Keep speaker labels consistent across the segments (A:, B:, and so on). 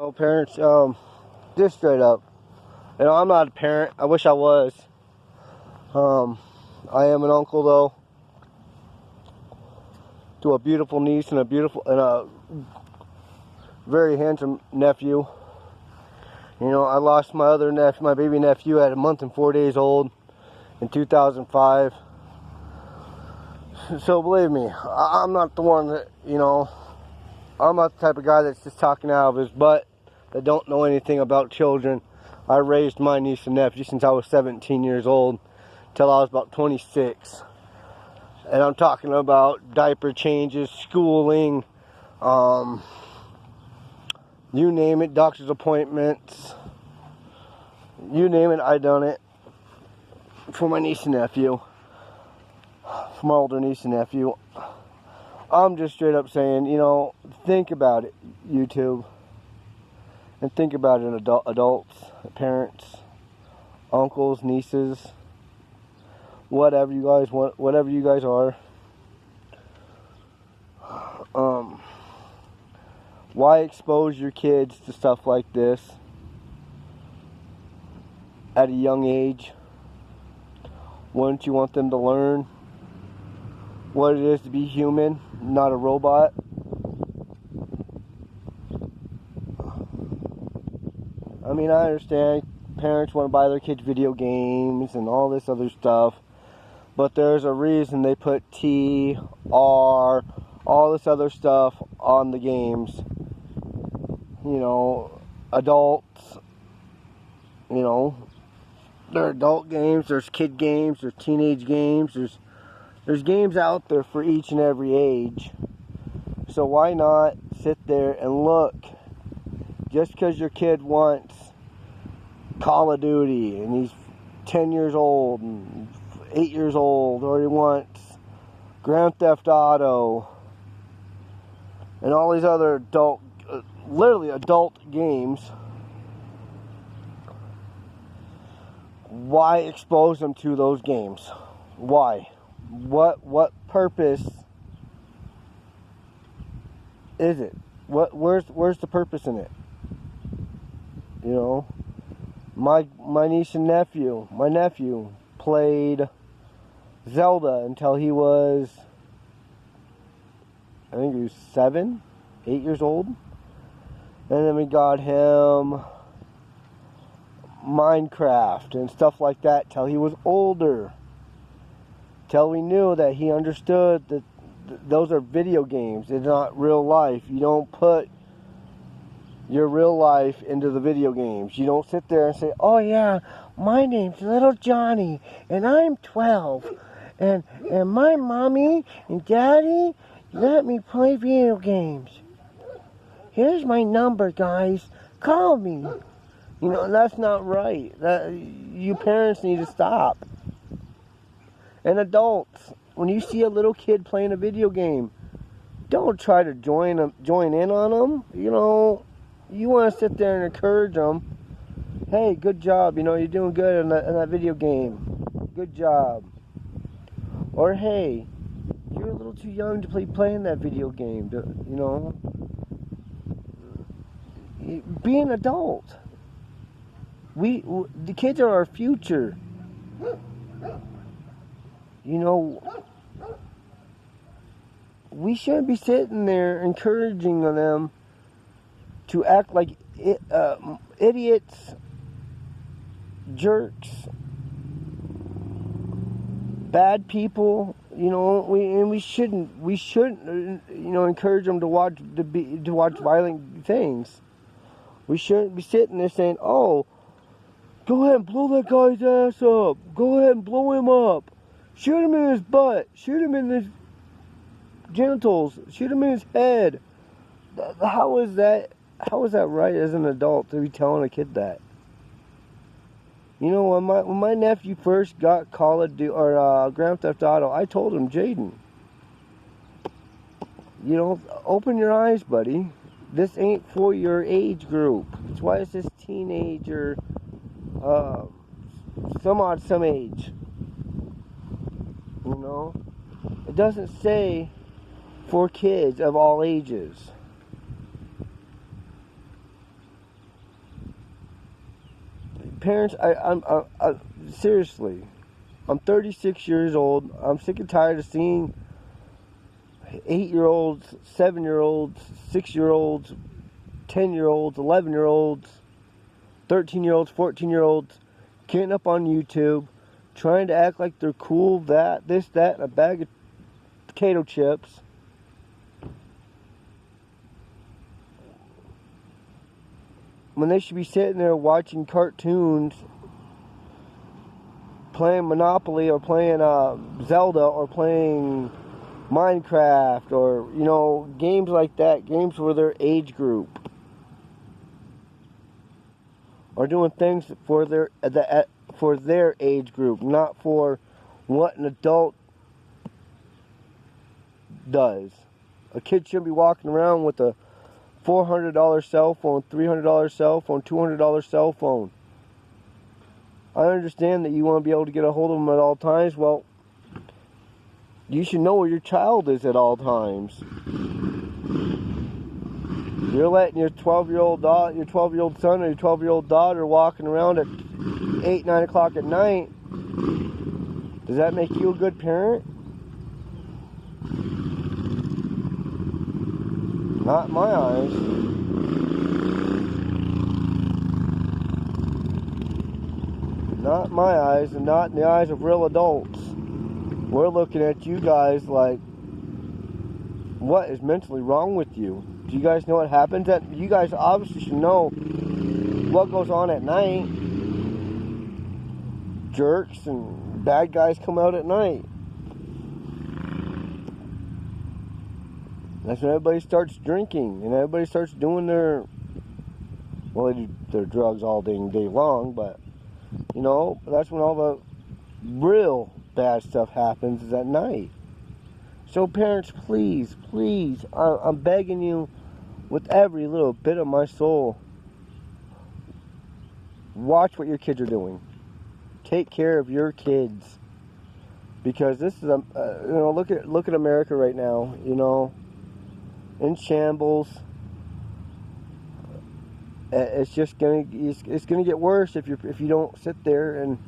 A: Oh, parents, just straight up. I'm not a parent. I wish I was. I am an uncle though, to a beautiful niece and a very handsome nephew. I lost my other nephew, my baby nephew, at a month and 4 days old in 2005. So believe me, I'm not the one that, I'm not the type of guy that's just talking out of his butt, that don't know anything about children. I raised my niece and nephew since I was 17 years old till I was about 26. And I'm talking about diaper changes, schooling, you name it, doctor's appointments, you name it, I done it for my niece and nephew, for my older niece and nephew. I'm just straight up saying, think about it, YouTube, and think about it, adults, parents, uncles, nieces, whatever you guys want, whatever you guys are. Why expose your kids to stuff like this at a young age? Wouldn't you want them to learn what it is to be human, not a robot? I mean, I understand parents want to buy their kids video games and all this other stuff, but there's a reason they put T, R, all this other stuff on the games. Adults, there are adult games, there's kid games, there's teenage games, there's games out there for each and every age. So why not sit there and look? Just because your kid wants Call of Duty and he's 10 years old and 8 years old, or he wants Grand Theft Auto and all these other literally adult games, why expose them to those games? Why? What purpose is it? Where's the purpose in it? My niece and nephew, my nephew played Zelda until he was, I think he was 7, 8 years old. And then we got him Minecraft and stuff like that till he was older. Till we knew that he understood that those are video games. It's not real life. You don't put your real life into the video games. You don't sit there and say, oh yeah, my name's Little Johnny and I'm 12 and my mommy and daddy let me play video games. Here's my number, guys. Call me. That's not right. You parents need to stop. And adults, when you see a little kid playing a video game, don't try to join in on them. You want to sit there and encourage them. Hey, good job. You're doing good in that video game. Good job. Or hey, you're a little too young to playing that video game. Be an adult. The kids are our future. We shouldn't be sitting there encouraging them to act like idiots, jerks, bad people. We shouldn't encourage them to watch violent things. We shouldn't be sitting there saying, oh, go ahead and blow that guy's ass up. Go ahead and blow him up. Shoot him in his butt. Shoot him in his genitals. Shoot him in his head. How is that right as an adult to be telling a kid that? When my nephew first got Call of Duty or Grand Theft Auto, I told him, Jaden, open your eyes, buddy. This ain't for your age group. That's why it's this teenager, some age. It doesn't say for kids of all ages. parents, seriously, I'm 36 years old. I'm sick and tired of seeing 8-year-olds, 7-year-olds, 6-year-olds, 10-year-olds, 11-year-olds, 13-year-olds, 14-year-olds getting up on YouTube, trying to act like they're cool, this, that, and a bag of potato chips. When they should be sitting there watching cartoons, playing Monopoly, or playing Zelda, or playing Minecraft, or, you know, games like that, games for their age group, or doing things for their age group, not for what an adult does. A kid shouldn't be walking around with a $400 cell phone, $300 cell phone, $200 cell phone. I understand that you want to be able to get a hold of them at all times. Well, you should know where your child is at all times. You're letting your 12-year-old son or your 12-year-old daughter walking around at 8, 9 o'clock at night. Does that make you a good parent? Not in my eyes. Not in my eyes, and not in the eyes of real adults. We're looking at you guys like, what is mentally wrong with you? Do you guys know what happens? You guys obviously should know what goes on at night. Jerks and bad guys come out at night. That's when everybody starts drinking and everybody starts doing they do their drugs all day long, but, you know, that's when all the real bad stuff happens, is at night. So parents, please, I'm begging you with every little bit of my soul, watch what your kids are doing. Take care of your kids, because this is you know, look at America right now, you know, in shambles. It's just gonna get worse if you don't sit there and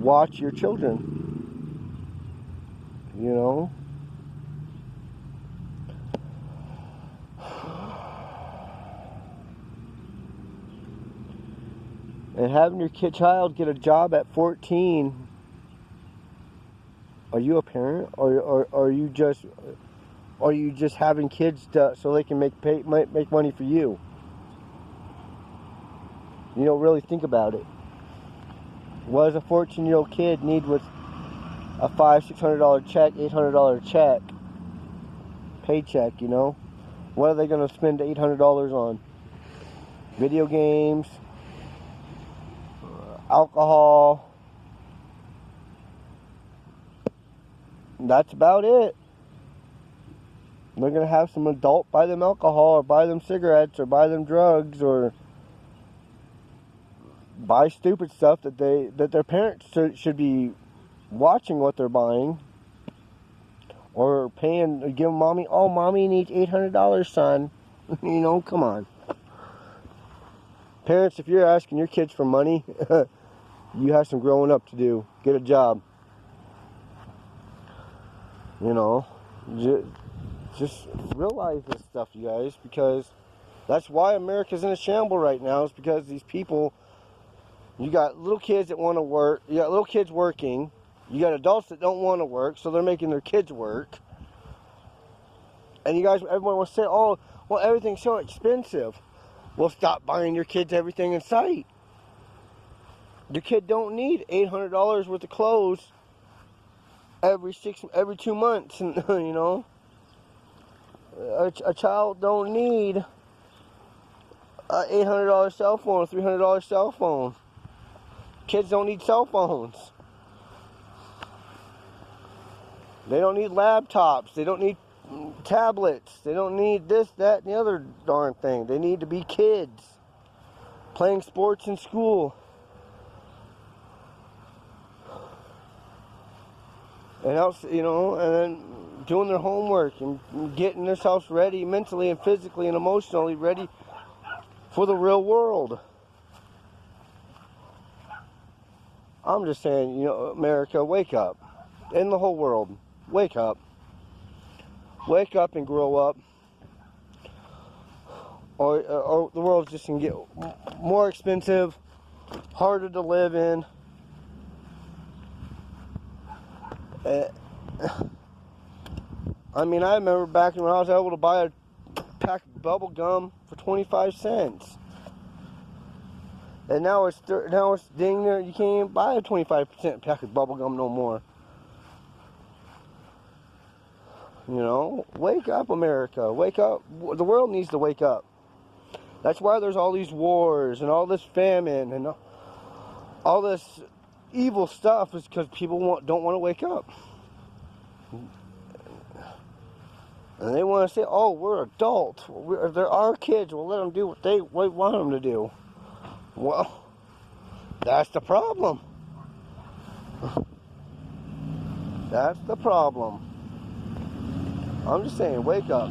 A: watch your children, you know. And having your child get a job at 14, are you a parent, or are you just having kids so they can make money for you? You don't really think about it. What does a 14-year-old kid need with a $500-$600 check, $800 check, paycheck, you know? What are they going to spend $800 on? Video games, alcohol. That's about it. They're going to have some adult buy them alcohol, or buy them cigarettes, or buy them drugs, or buy stupid stuff that their parents should be watching what they're buying, or give mommy, oh, mommy needs $800, son. You know, come on. Parents, if you're asking your kids for money, you have some growing up to do. Get a job. You know, just realize this stuff, you guys, because that's why America's in a shamble right now, is because these people, you got little kids that want to work, you got little kids working, you got adults that don't want to work, so they're making their kids work, and everyone will say, oh, well, everything's so expensive. Well, stop buying your kids everything in sight. Your kid don't need $800 worth of clothes every 2 months, and you know. A child don't need a $800 cell phone, a $300 cell phone. Kids don't need cell phones. They don't need laptops. They don't need tablets. They don't need this, that, and the other darn thing. They need to be kids playing sports in school. And else, you know, and then doing their homework and getting themselves ready mentally and physically and emotionally ready for the real world. I'm just saying, you know, America, wake up. In the whole world, wake up. Wake up and grow up. Or the world's just going to get more expensive, harder to live in. I mean, I remember back when I was able to buy a pack of bubble gum for 25 cents. And now it's dang near, you can't even buy a 25% pack of bubble gum no more. You know, wake up, America. Wake up. The world needs to wake up. That's why there's all these wars and all this famine and all this evil stuff, is because people don't want to wake up. And they want to say, oh, we're adults. They're our kids. We'll let them do what we want them to do. Well, that's the problem. That's the problem. I'm just saying, wake up.